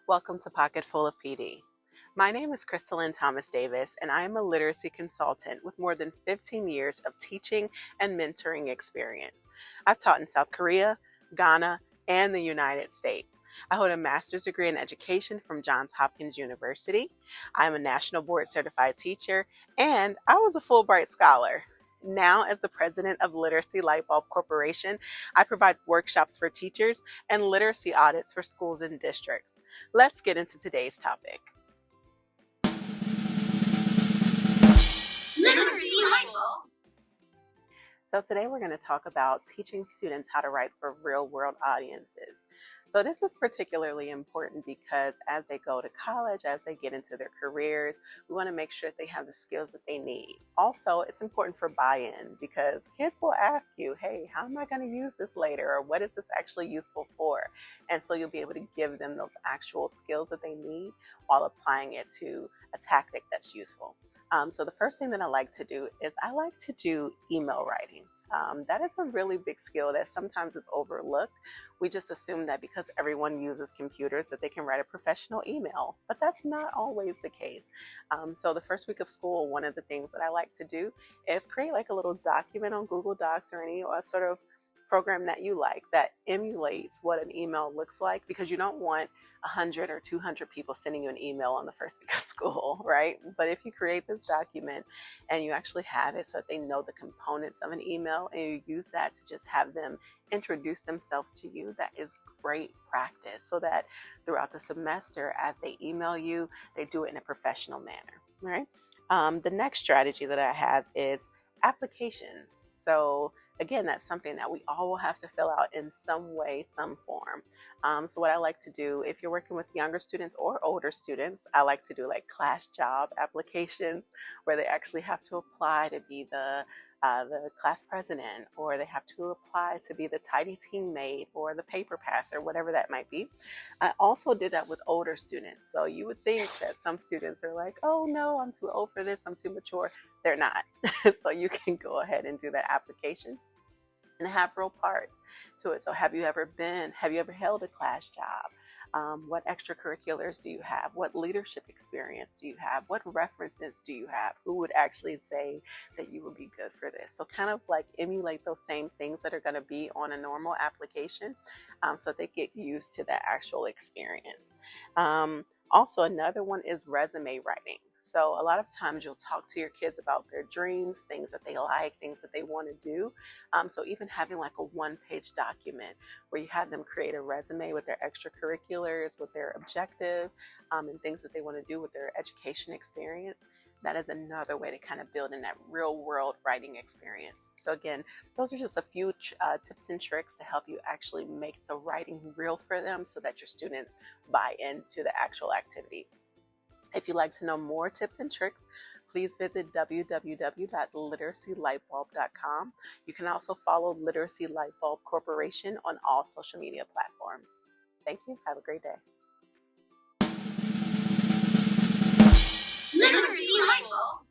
Welcome to Pocketful of PD. My name is Crystalline Thomas Davis, and I am a literacy consultant with more than 15 years of teaching and mentoring experience. I've taught in South Korea, Ghana, and the United States. I hold a master's degree in education from Johns Hopkins University. I am a national board certified teacher, and I was a Fulbright scholar. Now, as the president of Literacy Lightbulb Corporation, I provide workshops for teachers and literacy audits for schools and districts. Let's get into today's topic. Literacy Lightbulb. So today we're going to talk about teaching students how to write for real-world audiences. So this is particularly important because as they go to college, as they get into their careers, we want to make sure that they have the skills that they need. Also, it's important for buy-in because kids will ask you, hey, how am I going to use this later? Or what is this actually useful for? And so you'll be able to give them those actual skills that they need while applying it to a tactic that's useful. So the first thing that I like to do is I like to do email writing. That is a really big skill that sometimes is overlooked. We just assume that because everyone uses computers that they can write a professional email, but that's not always the case. So the first week of school, one of the things that I like to do is create like a little document on Google Docs or any sort of program that you like that emulates what an email looks like, because you don't want 100 or 200 people sending you an email on the first week of school, right? But if you create this document and you actually have it so that they know the components of an email and you use that to just have them introduce themselves to you, that is great practice so that throughout the semester as they email you, they do it in a professional manner, right? The next strategy that I have is applications. So again, that's something that we all will have to fill out in some way, some form. So what I like to do, if you're working with younger students or older students, I like to do like class job applications where they actually have to apply to be the class president, or they have to apply to be the tidy teammate or the paper passer, whatever that might be. I also did that with older students. So you would think that some students are like, oh no, I'm too old for this, I'm too mature. They're not. So you can go ahead and do that application and have real parts to it. So have you ever held a class job? What extracurriculars do you have? What leadership experience do you have? What references do you have? Who would actually say that you would be good for this? So kind of like emulate those same things that are going to be on a normal application so that they get used to that actual experience. Also, another one is resume writing. So a lot of times you'll talk to your kids about their dreams, things that they like, things that they want to do. So even having like a one-page document where you have them create a resume with their extracurriculars, with their objective, and things that they want to do with their education experience, that is another way to kind of build in that real-world writing experience. So again, those are just a few tips and tricks to help you actually make the writing real for them so that your students buy into the actual activities. If you'd like to know more tips and tricks, please visit www.literacylightbulb.com. You can also follow Literacy Lightbulb Corporation on all social media platforms. Thank you. Have a great day. Literacy Lightbulb.